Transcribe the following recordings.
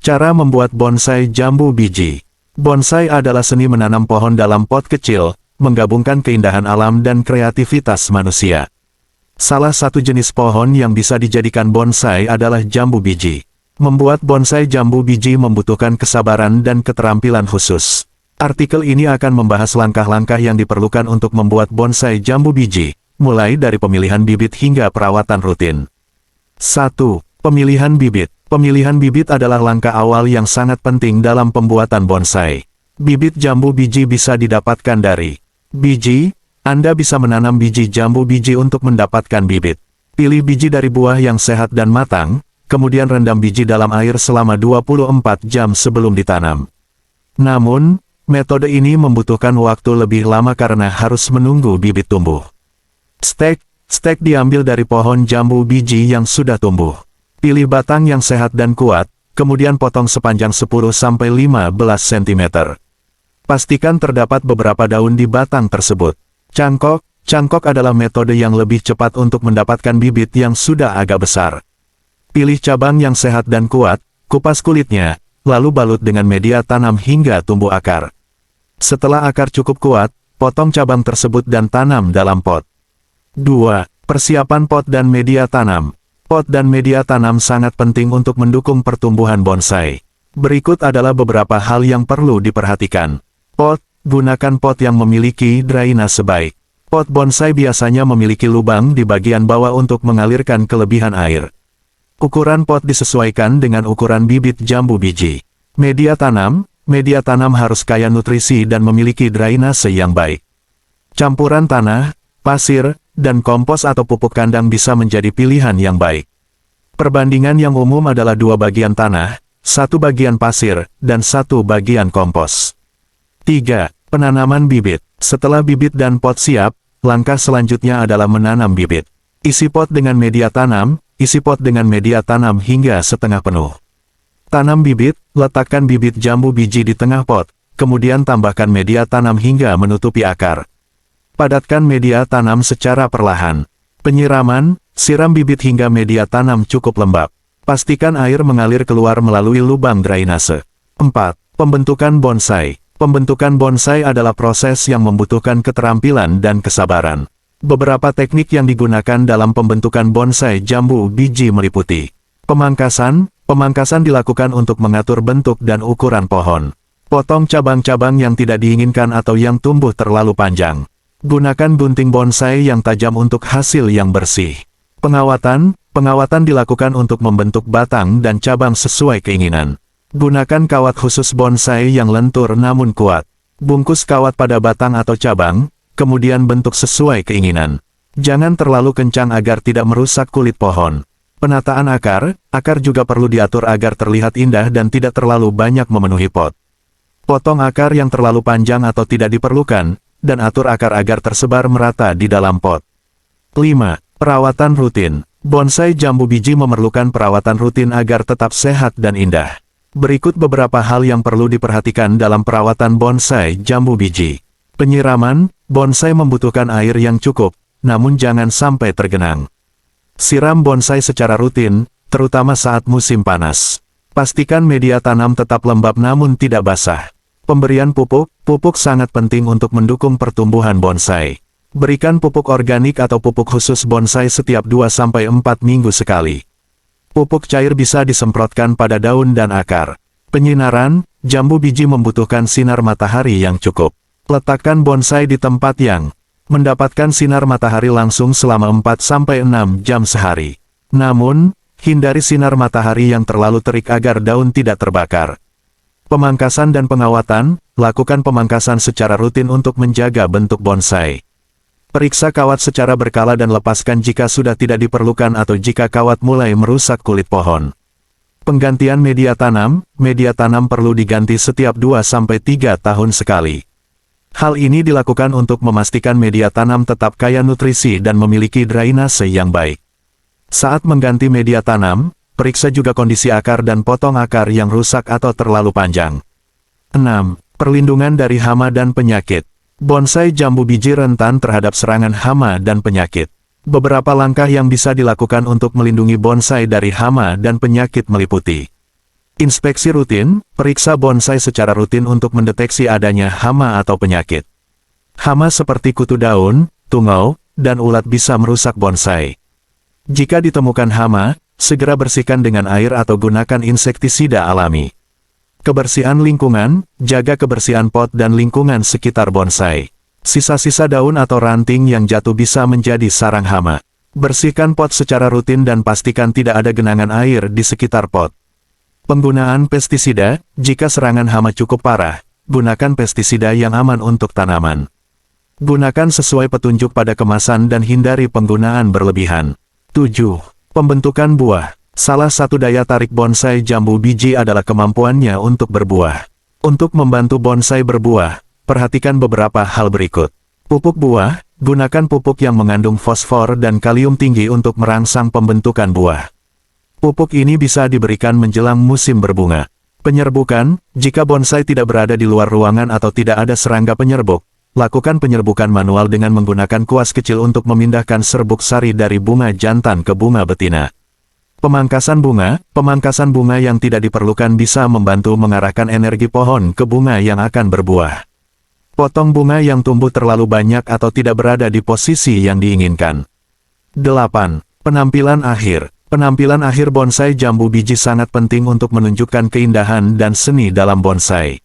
Cara membuat bonsai jambu biji. Bonsai adalah seni menanam pohon dalam pot kecil, menggabungkan keindahan alam dan kreativitas manusia. Salah satu jenis pohon yang bisa dijadikan bonsai adalah jambu biji. Membuat bonsai jambu biji membutuhkan kesabaran dan keterampilan khusus. Artikel ini akan membahas langkah-langkah yang diperlukan untuk membuat bonsai jambu biji, mulai dari pemilihan bibit hingga perawatan rutin. 1. Pemilihan bibit. Pemilihan bibit adalah langkah awal yang sangat penting dalam pembuatan bonsai. Bibit jambu biji bisa didapatkan dari biji. Anda bisa menanam biji jambu biji untuk mendapatkan bibit. Pilih biji dari buah yang sehat dan matang, kemudian rendam biji dalam air selama 24 jam sebelum ditanam. Namun, metode ini membutuhkan waktu lebih lama karena harus menunggu bibit tumbuh. Stek diambil dari pohon jambu biji yang sudah tumbuh. Pilih batang yang sehat dan kuat, kemudian potong sepanjang 10-15 cm. Pastikan terdapat beberapa daun di batang tersebut. Cangkok adalah metode yang lebih cepat untuk mendapatkan bibit yang sudah agak besar. Pilih cabang yang sehat dan kuat, kupas kulitnya, lalu balut dengan media tanam hingga tumbuh akar. Setelah akar cukup kuat, potong cabang tersebut dan tanam dalam pot. 2. Persiapan pot dan media tanam. Pot dan media tanam sangat penting untuk mendukung pertumbuhan bonsai. Berikut adalah beberapa hal yang perlu diperhatikan. Pot. Gunakan pot yang memiliki drainase baik. Pot bonsai biasanya memiliki lubang di bagian bawah untuk mengalirkan kelebihan air. Ukuran pot disesuaikan dengan ukuran bibit jambu biji. Media tanam harus kaya nutrisi dan memiliki drainase yang baik. Campuran tanah, pasir, dan kompos atau pupuk kandang bisa menjadi pilihan yang baik. Perbandingan yang umum adalah 2 bagian tanah, 1 bagian pasir, dan 1 bagian kompos. 3. Penanaman bibit. Setelah bibit dan pot siap, langkah selanjutnya adalah menanam bibit. Isi pot dengan media tanam hingga setengah penuh. Tanam bibit, letakkan bibit jambu biji di tengah pot, kemudian tambahkan media tanam hingga menutupi akar. Padatkan media tanam secara perlahan. Penyiraman, siram bibit hingga media tanam cukup lembab. Pastikan air mengalir keluar melalui lubang drainase. 4. Pembentukan bonsai. Pembentukan bonsai adalah proses yang membutuhkan keterampilan dan kesabaran. Beberapa teknik yang digunakan dalam pembentukan bonsai jambu biji meliputi pemangkasan. Pemangkasan dilakukan untuk mengatur bentuk dan ukuran pohon. Potong cabang-cabang yang tidak diinginkan atau yang tumbuh terlalu panjang. Gunakan gunting bonsai yang tajam untuk hasil yang bersih. Pengawatan dilakukan untuk membentuk batang dan cabang sesuai keinginan. Gunakan kawat khusus bonsai yang lentur namun kuat. Bungkus kawat pada batang atau cabang, kemudian bentuk sesuai keinginan. Jangan terlalu kencang agar tidak merusak kulit pohon. Penataan akar juga perlu diatur agar terlihat indah dan tidak terlalu banyak memenuhi pot. Potong akar yang terlalu panjang atau tidak diperlukan, dan atur akar agar tersebar merata di dalam pot. 5. Perawatan rutin. Bonsai jambu biji memerlukan perawatan rutin agar tetap sehat dan indah. Berikut beberapa hal yang perlu diperhatikan dalam perawatan bonsai jambu biji. Penyiraman, bonsai membutuhkan air yang cukup, namun jangan sampai tergenang. Siram bonsai secara rutin, terutama saat musim panas. Pastikan media tanam tetap lembab namun tidak basah. Pemberian pupuk sangat penting untuk mendukung pertumbuhan bonsai. Berikan pupuk organik atau pupuk khusus bonsai setiap 2-4 minggu sekali. Pupuk cair bisa disemprotkan pada daun dan akar. Penyinaran, jambu biji membutuhkan sinar matahari yang cukup. Letakkan bonsai di tempat yang mendapatkan sinar matahari langsung selama 4-6 jam sehari. Namun, hindari sinar matahari yang terlalu terik agar daun tidak terbakar. Pemangkasan dan pengawatan, lakukan pemangkasan secara rutin untuk menjaga bentuk bonsai. Periksa kawat secara berkala dan lepaskan jika sudah tidak diperlukan atau jika kawat mulai merusak kulit pohon. Penggantian media tanam perlu diganti setiap 2-3 tahun sekali. Hal ini dilakukan untuk memastikan media tanam tetap kaya nutrisi dan memiliki drainase yang baik. Saat mengganti media tanam, periksa juga kondisi akar dan potong akar yang rusak atau terlalu panjang. 6. Perlindungan dari hama dan penyakit. Bonsai jambu biji rentan terhadap serangan hama dan penyakit. Beberapa langkah yang bisa dilakukan untuk melindungi bonsai dari hama dan penyakit meliputi: Inspeksi rutin, periksa bonsai secara rutin untuk mendeteksi adanya hama atau penyakit. Hama seperti kutu daun, tungau, dan ulat bisa merusak bonsai. Jika ditemukan hama, segera bersihkan dengan air atau gunakan insektisida alami. Kebersihan lingkungan, jaga kebersihan pot dan lingkungan sekitar bonsai. Sisa-sisa daun atau ranting yang jatuh bisa menjadi sarang hama. Bersihkan pot secara rutin dan pastikan tidak ada genangan air di sekitar pot. Penggunaan pestisida, jika serangan hama cukup parah, gunakan pestisida yang aman untuk tanaman. Gunakan sesuai petunjuk pada kemasan dan hindari penggunaan berlebihan. 7. Pembentukan buah. Salah satu daya tarik bonsai jambu biji adalah kemampuannya untuk berbuah. Untuk membantu bonsai berbuah, perhatikan beberapa hal berikut. Pupuk buah, gunakan pupuk yang mengandung fosfor dan kalium tinggi untuk merangsang pembentukan buah. Pupuk ini bisa diberikan menjelang musim berbunga. Penyerbukan, jika bonsai tidak berada di luar ruangan atau tidak ada serangga penyerbuk, lakukan penyerbukan manual dengan menggunakan kuas kecil untuk memindahkan serbuk sari dari bunga jantan ke bunga betina. Pemangkasan bunga yang tidak diperlukan bisa membantu mengarahkan energi pohon ke bunga yang akan berbuah. Potong bunga yang tumbuh terlalu banyak atau tidak berada di posisi yang diinginkan. 8. Penampilan akhir. Penampilan akhir bonsai jambu biji sangat penting untuk menunjukkan keindahan dan seni dalam bonsai.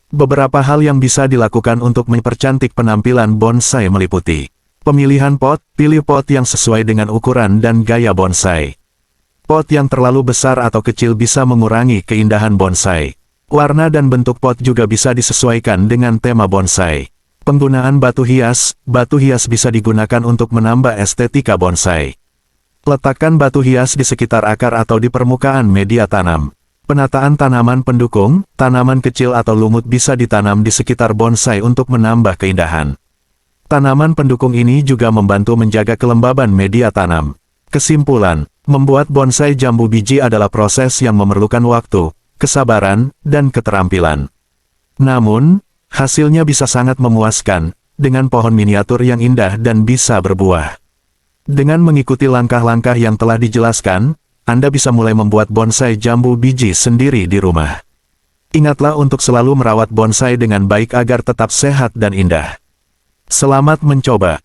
Beberapa hal yang bisa dilakukan untuk mempercantik penampilan bonsai meliputi pemilihan pot, pilih pot yang sesuai dengan ukuran dan gaya bonsai. Pot yang terlalu besar atau kecil bisa mengurangi keindahan bonsai. Warna dan bentuk pot juga bisa disesuaikan dengan tema bonsai. Penggunaan batu hias bisa digunakan untuk menambah estetika bonsai. Letakkan batu hias di sekitar akar atau di permukaan media tanam. Penataan tanaman pendukung, tanaman kecil atau lumut bisa ditanam di sekitar bonsai untuk menambah keindahan. Tanaman pendukung ini juga membantu menjaga kelembaban media tanam. Kesimpulan, membuat bonsai jambu biji adalah proses yang memerlukan waktu, kesabaran, dan keterampilan. Namun, hasilnya bisa sangat memuaskan, dengan pohon miniatur yang indah dan bisa berbuah. Dengan mengikuti langkah-langkah yang telah dijelaskan, Anda bisa mulai membuat bonsai jambu biji sendiri di rumah. Ingatlah untuk selalu merawat bonsai dengan baik agar tetap sehat dan indah. Selamat mencoba!